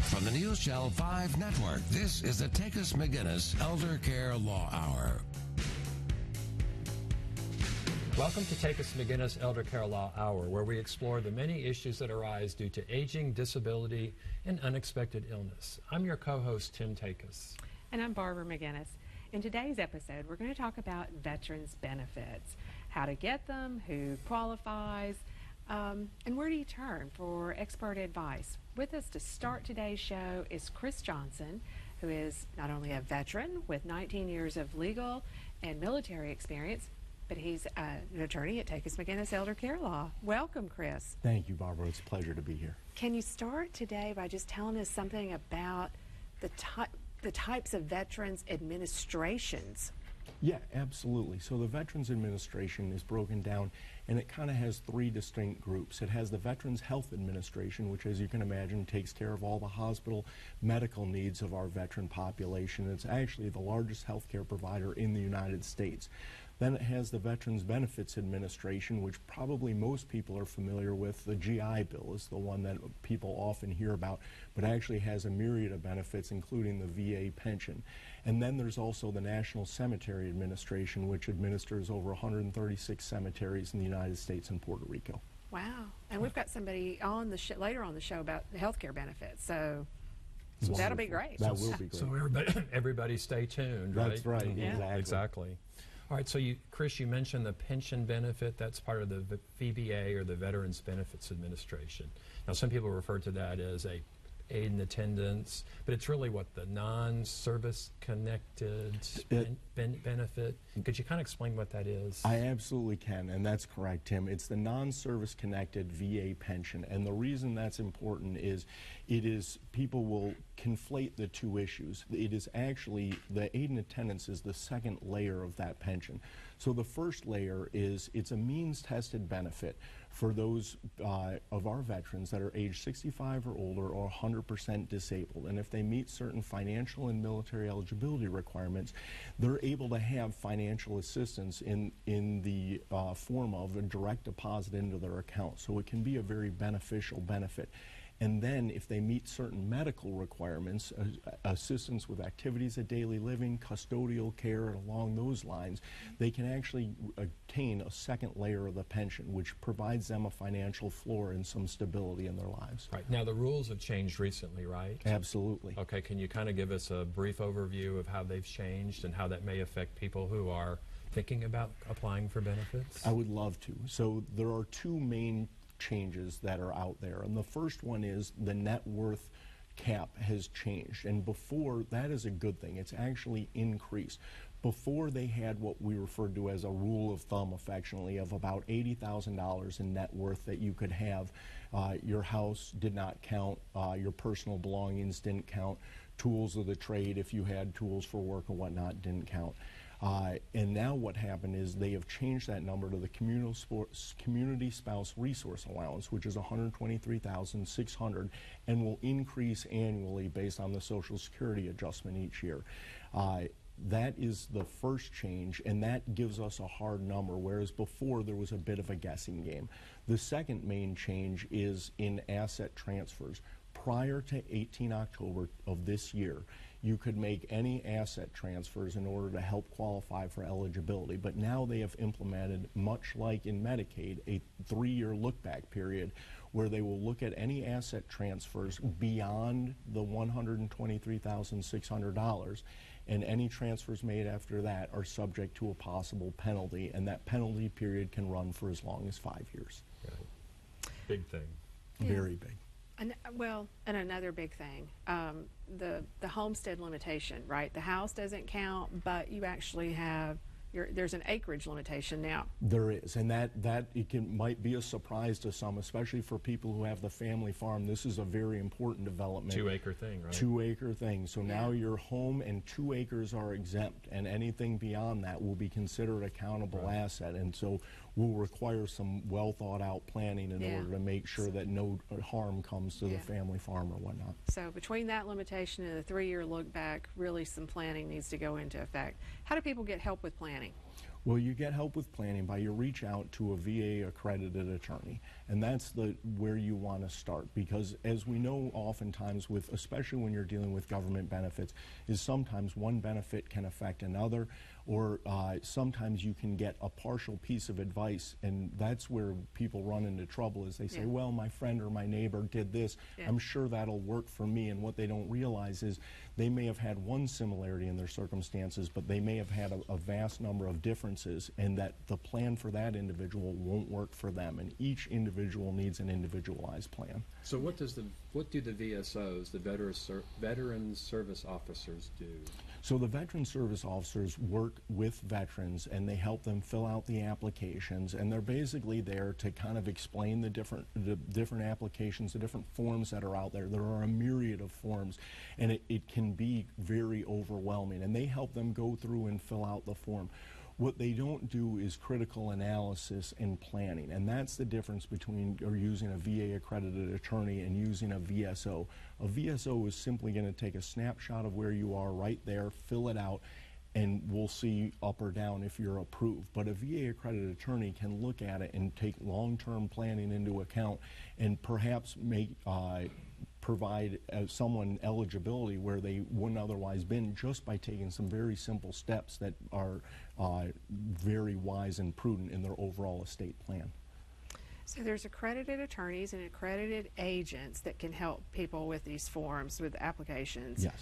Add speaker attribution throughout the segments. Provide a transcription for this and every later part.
Speaker 1: From the News Channel 5 Network, this is the Takacs McGinnis Elder Care Law Hour.
Speaker 2: Welcome to Takacs McGinnis Elder Care Law Hour, where we explore the many issues that arise due to aging, disability, and unexpected illness. I'm your co-host, Tim Takacs.
Speaker 3: And I'm Barbara McGinnis. In today's episode, we're going to talk about veterans benefits, how to get them, who qualifies, and where do you turn for expert advice. With us to start today's show is Chris Johnson, who is not only a veteran with 19 years of legal and military experience, but he's an attorney at Takacs McGinnis Elder Care Law. Welcome, Chris.
Speaker 4: Thank you, Barbara. It's a pleasure to be here.
Speaker 3: Can you start today by just telling us something about the types of veterans administrations?
Speaker 4: Yeah, absolutely. So the Veterans Administration is broken down, and it kind of has three distinct groups. It has the Veterans Health Administration, which, as you can imagine, takes care of all the hospital medical needs of our veteran population. It's actually the largest healthcare provider in the United States. Then it has the Veterans Benefits Administration, which probably most people are familiar with. The GI Bill is the one that people often hear about, but actually has a myriad of benefits, including the VA pension. And then there's also the National Cemetery Administration, which administers over 136 cemeteries in the United States and Puerto Rico.
Speaker 3: Wow. And we've got somebody on the later on the show about the healthcare benefits, so that'll be great.
Speaker 4: That will be great.
Speaker 2: So everybody stay tuned, right?
Speaker 4: That's right,
Speaker 3: Yeah.
Speaker 4: exactly.
Speaker 2: All right, so Chris, you mentioned the pension benefit. That's part of the VBA, or the Veterans Benefits Administration. Now, some people refer to that as a aid in attendance, but it's really what, the non-service connected benefit. Could you kind of explain what that is?
Speaker 4: I absolutely can, and that's correct, Tim. It's the non-service connected VA pension, and the reason that's important is people will conflate the two issues. It is actually, the aid in attendance is the second layer of that pension. So the first layer is, it's a means-tested benefit for those of our veterans that are age 65 or older or 100% disabled. And if they meet certain financial and military eligibility requirements, they're able to have financial assistance in the form of a direct deposit into their account. So it can be a very beneficial benefit. And then if they meet certain medical requirements, assistance with activities of daily living, custodial care, and along those lines, they can actually obtain a second layer of the pension, which provides them a financial floor and some stability in their lives.
Speaker 2: Right. Now, the rules have changed recently, right?
Speaker 4: Absolutely.
Speaker 2: Okay, can you kind of give us a brief overview of how they've changed and how that may affect people who are thinking about applying for benefits?
Speaker 4: I would love to. So there are two main changes that are out there, and the first one is the net worth cap has changed, and before, that is a good thing, it's actually increased. Before, they had what we referred to as a rule of thumb, affectionately, of about $80,000 in net worth that you could have. Your house did not count, your personal belongings didn't count, tools of the trade, if you had tools for work and whatnot, didn't count. And now what happened is they have changed that number to the Community Spouse Resource Allowance, which is $123,600, and will increase annually based on the Social Security adjustment each year. That is the first change, and that gives us a hard number, whereas before there was a bit of a guessing game. The second main change is in asset transfers. Prior to 18 October of this year, you could make any asset transfers in order to help qualify for eligibility, but now they have implemented, much like in Medicaid, a 3-year look-back period where they will look at any asset transfers beyond the $123,600, and any transfers made after that are subject to a possible penalty, and that penalty period can run for as long as 5 years.
Speaker 2: Right. Big thing.
Speaker 3: Yeah.
Speaker 4: Very big.
Speaker 3: And another big thing, the homestead limitation, right? The house doesn't count, but you actually have, there's an acreage limitation now.
Speaker 4: There is, and that might be a surprise to some, especially for people who have the family farm. This is a very important development.
Speaker 2: 2-acre thing, right?
Speaker 4: 2-acre thing. So
Speaker 3: Yeah.
Speaker 4: now your home and 2 acres are exempt, and anything beyond that will be considered a countable
Speaker 2: Right.
Speaker 4: asset, and so will require some well thought out planning in
Speaker 3: Yeah.
Speaker 4: order to make sure that no harm comes to
Speaker 3: Yeah.
Speaker 4: the family farm or whatnot.
Speaker 3: So between that limitation and the 3-year look back, really some planning needs to go into effect. How do people get help with planning?
Speaker 4: Well, you get help with planning by you reach out to a VA accredited attorney, and that's where you want to start, because as we know, oftentimes especially when you're dealing with government benefits, is sometimes one benefit can affect another, or sometimes you can get a partial piece of advice, and that's where people run into trouble. Is they say, well, my friend or my neighbor did this, I'm sure that'll work for me, and what they don't realize is they may have had one similarity in their circumstances, but they may have had a vast number of differences, and that the plan for that individual won't work for them, and each individual needs an individualized plan.
Speaker 2: So what do the VSOs, the Veteran Service Officers, do?
Speaker 4: So the Veteran Service Officers work with veterans, and they help them fill out the applications, and they're basically there to kind of explain the different applications, the different forms that are out there. There are a myriad of forms, and it can be very overwhelming, and they help them go through and fill out the form. What they don't do is critical analysis and planning, and that's the difference between using a VA accredited attorney and using a VSO. A VSO is simply going to take a snapshot of where you are right there, fill it out, and we'll see up or down if you're approved. But a VA accredited attorney can look at it and take long-term planning into account, and perhaps provide someone eligibility where they wouldn't otherwise been, just by taking some very simple steps that are very wise and prudent in their overall estate plan.
Speaker 3: So there's accredited attorneys and accredited agents that can help people with these forms, with applications.
Speaker 4: Yes.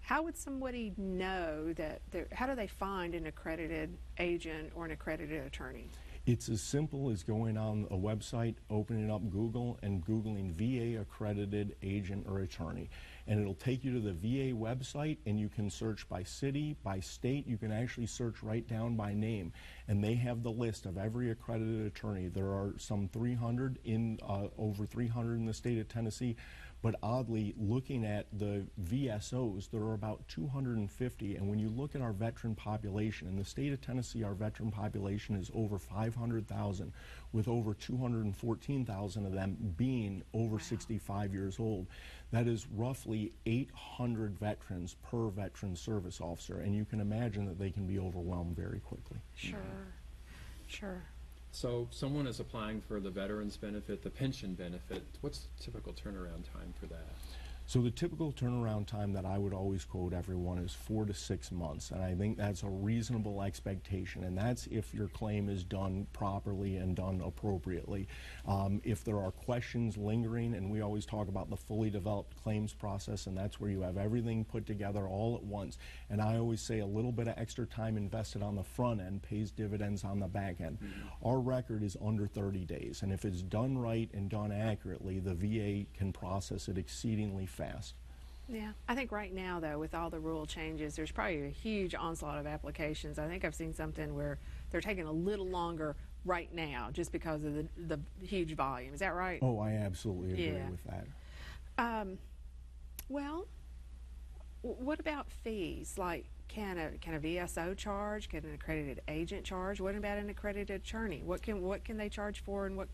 Speaker 3: How would somebody know that, how do they find an accredited agent or an accredited attorney?
Speaker 4: It's as simple as going on a website, opening up Google, and Googling VA accredited agent or attorney. And it'll take you to the VA website, and you can search by city, by state. You can actually search right down by name. And they have the list of every accredited attorney. There are some 300 over 300 in the state of Tennessee. But oddly, looking at the VSOs, there are about 250, and when you look at our veteran population, in the state of Tennessee, our veteran population is over 500,000, with over 214,000 of them being over 65 years old. That is roughly 800 veterans per veteran service officer, and you can imagine that they can be overwhelmed very quickly.
Speaker 3: Sure, sure.
Speaker 2: So someone is applying for the veterans benefit, the pension benefit. What's the typical turnaround time for that?
Speaker 4: So the typical turnaround time that I would always quote everyone is 4 to 6 months, and I think that's a reasonable expectation, and that's if your claim is done properly and done appropriately. If there are questions lingering, and we always talk about the fully developed claims process, and that's where you have everything put together all at once, and I always say a little bit of extra time invested on the front end pays dividends on the back end. Our record is under 30 days, and if it's done right and done accurately, the VA can process it exceedingly fast.
Speaker 3: Yeah, I think right now, though, with all the rule changes, there's probably a huge onslaught of applications. I think I've seen something where they're taking a little longer right now just because of the huge volume. Is that right?
Speaker 4: Oh, I absolutely agree with that.
Speaker 3: Well, what about fees? Like, can a VSO charge? Can an accredited agent charge? What about an accredited attorney? What can they charge for, and what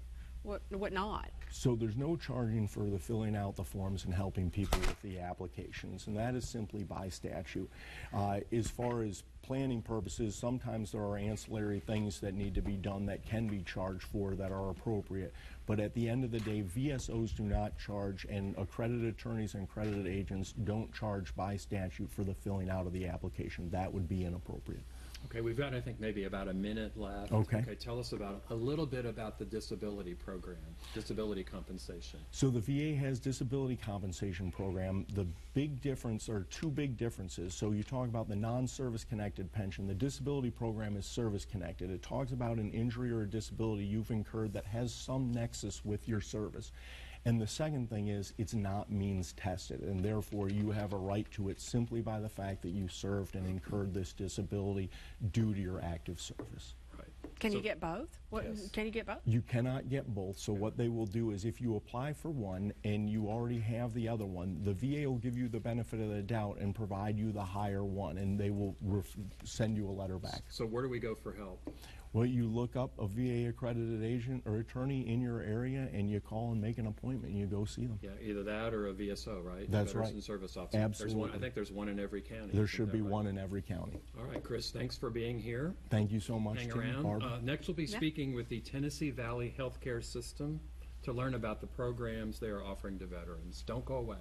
Speaker 3: not?
Speaker 4: So there's no charging for the filling out the forms and helping people with the applications, and that is simply by statute. As far as planning purposes, sometimes there are ancillary things that need to be done that can be charged for that are appropriate. But at the end of the day, VSOs do not charge, and accredited attorneys and accredited agents don't charge by statute for the filling out of the application. That would be inappropriate.
Speaker 2: Okay, we've got, I think, maybe about a minute left.
Speaker 4: Okay.
Speaker 2: Tell us a little bit about the disability program, disability compensation.
Speaker 4: So the VA has disability compensation program. The big difference, or two big differences, so you talk about the non-service connected pension. The disability program is service connected. It talks about an injury or a disability you've incurred that has some nexus with your service. And the second thing is, it's not means tested, and therefore you have a right to it simply by the fact that you served and incurred this disability due to your active service.
Speaker 2: Right.
Speaker 3: Can you get both?
Speaker 2: Yes.
Speaker 3: Can you get both?
Speaker 4: You cannot get both. So what they will do is, if you apply for one and you already have the other one, the VA will give you the benefit of the doubt and provide you the higher one, and they will send you a letter back.
Speaker 2: So where do we go for help?
Speaker 4: Well, you look up a VA accredited agent or attorney in your area, and you call and make an appointment. You go see them.
Speaker 2: Yeah, either that or a VSO, right?
Speaker 4: That's
Speaker 2: Veterans
Speaker 4: right.
Speaker 2: and Service Officer.
Speaker 4: Absolutely.
Speaker 2: I think there's one in every county.
Speaker 4: There
Speaker 2: Is
Speaker 4: should
Speaker 2: that
Speaker 4: be
Speaker 2: right?
Speaker 4: one in every county.
Speaker 2: All right, Chris, thanks for being here.
Speaker 4: Thank you so much,
Speaker 2: Hang
Speaker 4: Tim,
Speaker 2: around.
Speaker 4: Barbara.
Speaker 2: Next, we'll be speaking with the Tennessee Valley Healthcare System to learn about the programs they are offering to veterans. Don't go away.